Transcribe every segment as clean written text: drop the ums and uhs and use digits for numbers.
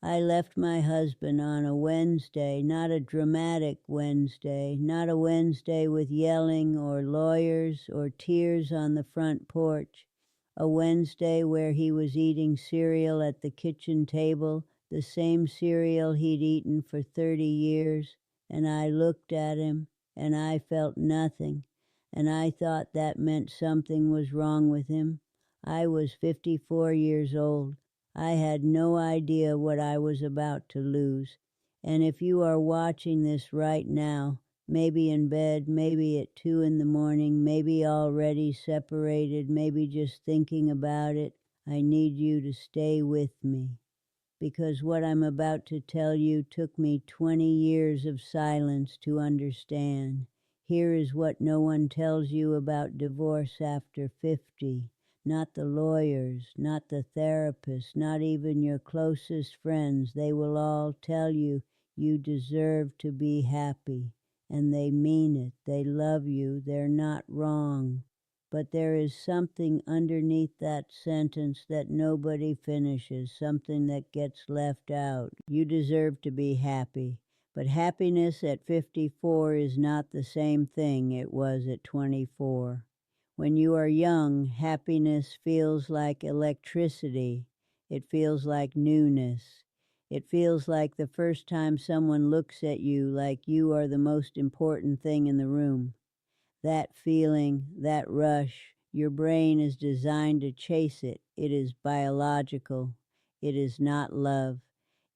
I left my husband on a Wednesday, not a dramatic Wednesday, not a Wednesday with yelling or lawyers or tears on the front porch, a Wednesday where he was eating cereal at the kitchen table, the same cereal he'd eaten for 30 years, and I looked at him and I felt nothing, and I thought that meant something was wrong with him. I was 54 years old. I had no idea what I was about to lose. And if you are watching this right now, maybe in bed, maybe at 2 in the morning, maybe already separated, maybe just thinking about it, I need you to stay with me. Because what I'm about to tell you took me 20 years of silence to understand. Here is what no one tells you about divorce after 50. Not the lawyers, not the therapists, not even your closest friends. They will all tell you you deserve to be happy. And they mean it. They love you. They're not wrong. But there is something underneath that sentence that nobody finishes, something that gets left out. You deserve to be happy. But happiness at 54 is not the same thing it was at 24. When you are young, happiness feels like electricity. It feels like newness. It feels like the first time someone looks at you like you are the most important thing in the room. That feeling, that rush, your brain is designed to chase it. It is biological. It is not love.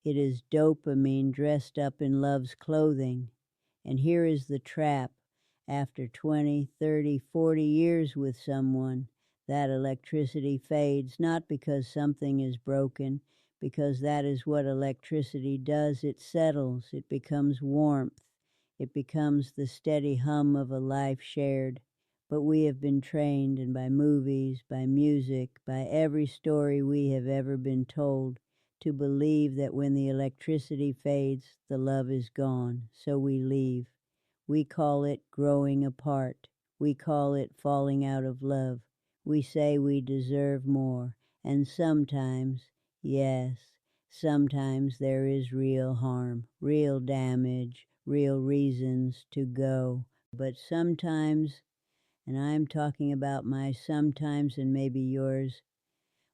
It is dopamine dressed up in love's clothing. And here is the trap. After 20, 30, 40 years with someone, that electricity fades, not because something is broken, because that is what electricity does. It settles. It becomes warmth. It becomes the steady hum of a life shared. But we have been trained, and by movies, by music, by every story we have ever been told, to believe that when the electricity fades, the love is gone. So we leave. We call it growing apart. We call it falling out of love. We say we deserve more. And sometimes, yes, sometimes there is real harm, real damage, real reasons to go. But sometimes, and I'm talking about my sometimes and maybe yours,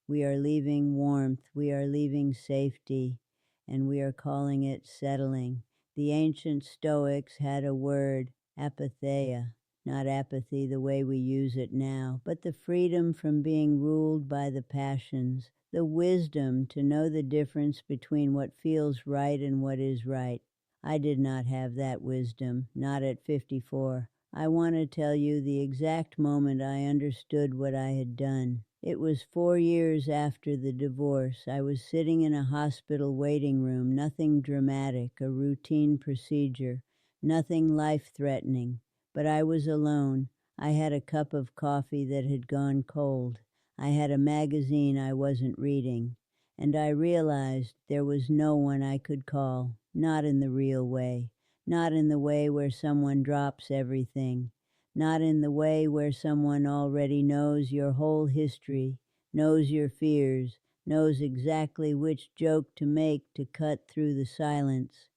we are leaving warmth, we are leaving safety, and we are calling it settling. The ancient Stoics had a word, apatheia, not apathy the way we use it now, but the freedom from being ruled by the passions, the wisdom to know the difference between what feels right and what is right. I did not have that wisdom, not at 54. I want to tell you the exact moment I understood what I had done. It was 4 years after the divorce. I was sitting in a hospital waiting room, nothing dramatic, a routine procedure, nothing life-threatening. But I was alone. I had a cup of coffee that had gone cold. I had a magazine I wasn't reading. And I realized there was no one I could call, not in the real way, not in the way where someone drops everything. Not in the way where someone already knows your whole history, knows your fears, knows exactly which joke to make to cut through the silence.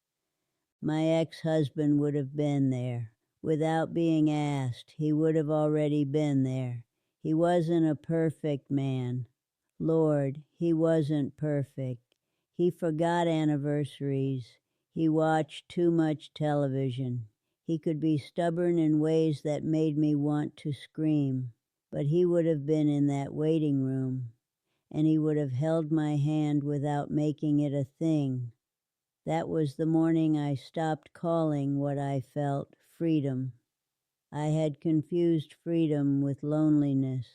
My ex-husband would have been there. Without being asked, he would have already been there. He wasn't a perfect man. Lord, he wasn't perfect. He forgot anniversaries. He watched too much television. He could be stubborn in ways that made me want to scream. But he would have been in that waiting room, and he would have held my hand without making it a thing. That was the morning I stopped calling what I felt freedom. I had confused freedom with loneliness,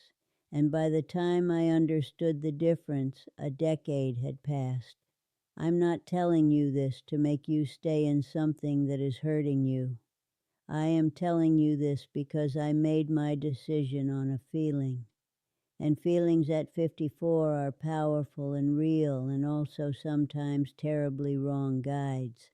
and by the time I understood the difference, a decade had passed. I'm not telling you this to make you stay in something that is hurting you. I am telling you this because I made my decision on a feeling. And feelings at 54 are powerful and real and also sometimes terribly wrong guides.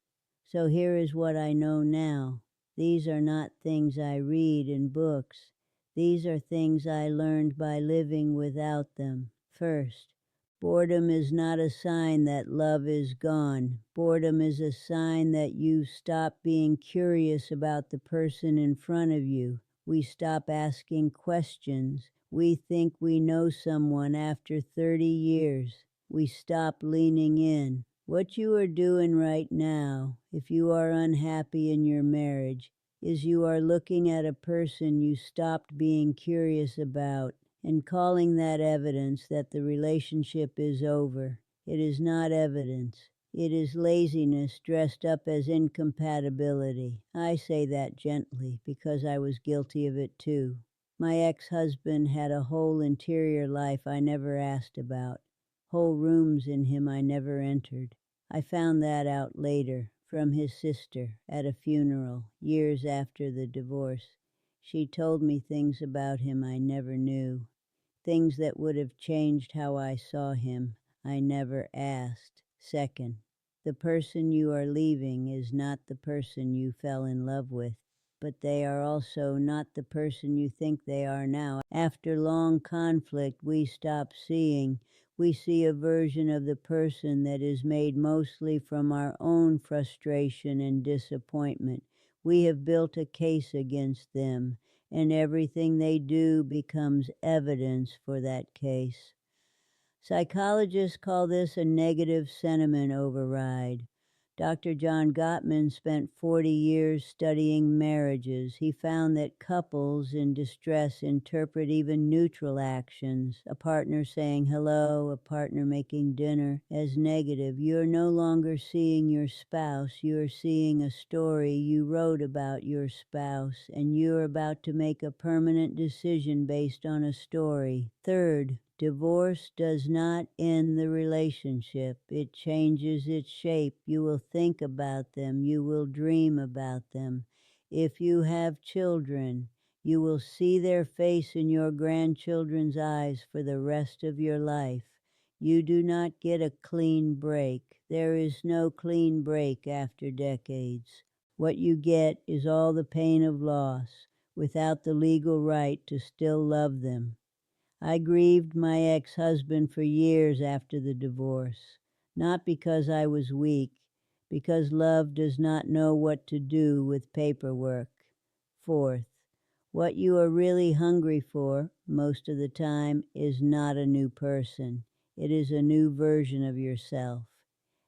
So here is what I know now. These are not things I read in books. These are things I learned by living without them. First, Boredom is not a sign that love is gone. Boredom is a sign that you stop being curious about the person in front of you. We stop asking questions. We think we know someone after 30 years. We stop leaning in. What you are doing right now, if you are unhappy in your marriage, is you are looking at a person you stopped being curious about and calling that evidence that the relationship is over. It is not evidence. It is laziness dressed up as incompatibility. I say that gently because I was guilty of it too. My ex-husband had a whole interior life I never asked about, whole rooms in him I never entered. I found that out later from his sister at a funeral years after the divorce. She told me things about him I never knew, things that would have changed how I saw him. I never asked. Second, the person you are leaving is not the person you fell in love with, but they are also not the person you think they are now. After long conflict, we stop seeing. We see a version of the person that is made mostly from our own frustration and disappointment. We have built a case against them, and everything they do becomes evidence for that case. Psychologists call this a negative sentiment override. Dr. John Gottman spent 40 years studying marriages. He found that couples in distress interpret even neutral actions, a partner saying hello, a partner making dinner, as negative. You're no longer seeing your spouse, you're seeing a story you wrote about your spouse, and you're about to make a permanent decision based on a story. Third, divorce does not end the relationship. It changes its shape. You will think about them. You will dream about them. If you have children, you will see their face in your grandchildren's eyes for the rest of your life. You do not get a clean break. There is no clean break after decades. What you get is all the pain of loss without the legal right to still love them. I grieved my ex-husband for years after the divorce, not because I was weak, because love does not know what to do with paperwork. Fourth, what you are really hungry for, most of the time, is not a new person. It is a new version of yourself.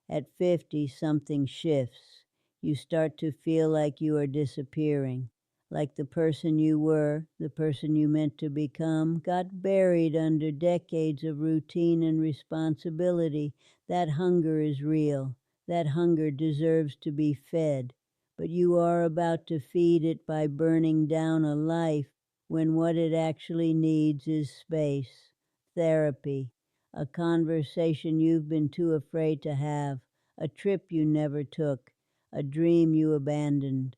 At 50, something shifts. You start to feel like you are disappearing, like the person you were, the person you meant to become, got buried under decades of routine and responsibility. That hunger is real. That hunger deserves to be fed. But you are about to feed it by burning down a life when what it actually needs is space, therapy, a conversation you've been too afraid to have, a trip you never took, a dream you abandoned.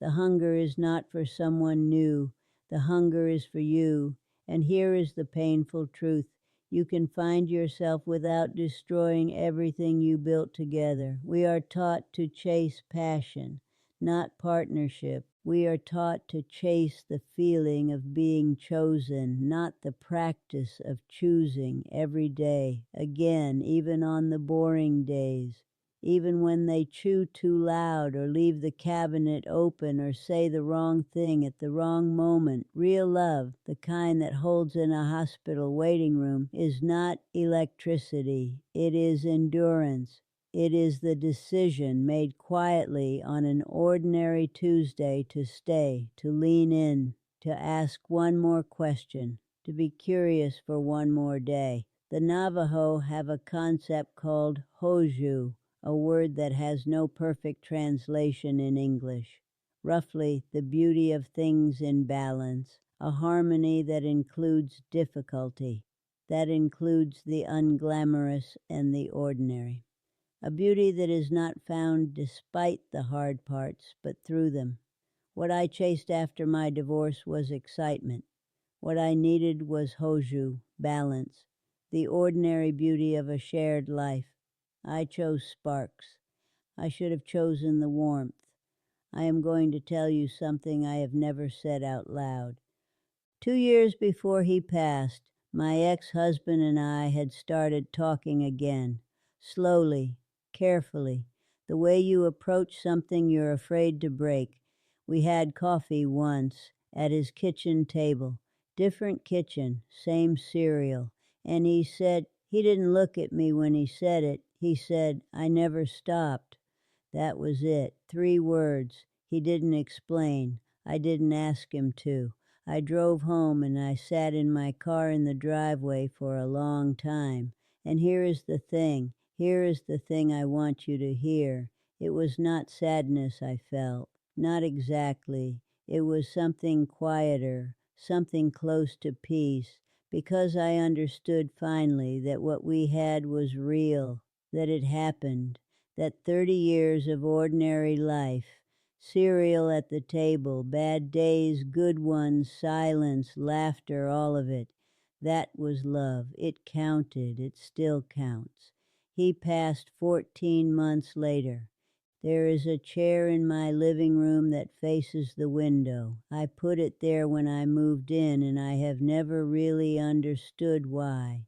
The hunger is not for someone new. The hunger is for you. And here is the painful truth. You can find yourself without destroying everything you built together. We are taught to chase passion, not partnership. We are taught to chase the feeling of being chosen, not the practice of choosing every day, again, even on the boring days. Even when they chew too loud or leave the cabinet open or say the wrong thing at the wrong moment. Real love, the kind that holds in a hospital waiting room, is not electricity. It is endurance. It is the decision made quietly on an ordinary Tuesday to stay, to lean in, to ask one more question, to be curious for one more day. The Navajo have a concept called hoju, a word that has no perfect translation in English. Roughly, the beauty of things in balance, a harmony that includes difficulty, that includes the unglamorous and the ordinary. A beauty that is not found despite the hard parts, but through them. What I chased after my divorce was excitement. What I needed was hoju, balance, the ordinary beauty of a shared life. I chose sparks. I should have chosen the warmth. I am going to tell you something I have never said out loud. 2 years before he passed, My ex-husband and I had started talking again, slowly, carefully, the way you approach something you're afraid to break. We had coffee once at his kitchen table, different kitchen, same cereal, and he didn't look at me when he said it. He said, "I never stopped." That was it. 3 words. He didn't explain. I didn't ask him to. I drove home and I sat in my car in the driveway for a long time. And here is the thing. Here is the thing I want you to hear. It was not sadness I felt. Not exactly. It was something quieter, something close to peace, because I understood finally that what we had was real, that it happened, that 30 years of ordinary life, cereal at the table, bad days, good ones, silence, laughter, all of it, that was love. It counted. It still counts. He passed 14 months later. There is a chair in my living room that faces the window. I put it there when I moved in, and I have never really understood why.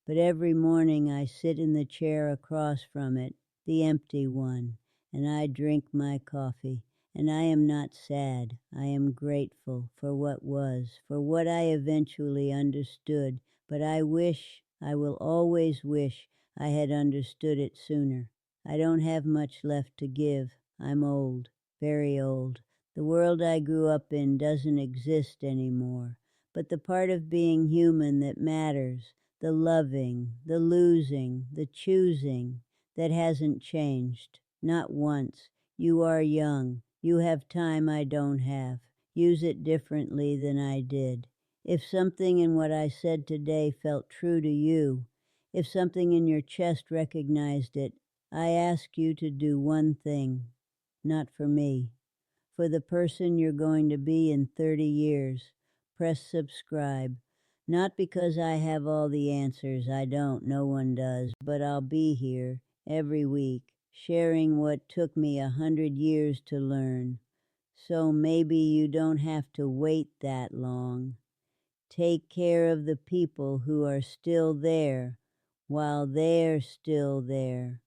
But every morning I sit in the chair across from it, the empty one, and I drink my coffee. And I am not sad. I am grateful for what was, for what I eventually understood. But I will always wish I had understood it sooner. I don't have much left to give. I'm old, very old. The world I grew up in doesn't exist anymore. But the part of being human that matters, the loving, the losing, the choosing, that hasn't changed. Not once. You are young. You have time I don't have. Use it differently than I did. If something in what I said today felt true to you, if something in your chest recognized it, I ask you to do one thing, not for me, for the person you're going to be in 30 years. Press subscribe. Not because I have all the answers, I don't, no one does, but I'll be here every week, sharing what took me 100 years to learn. So maybe you don't have to wait that long. Take care of the people who are still there while they're still there.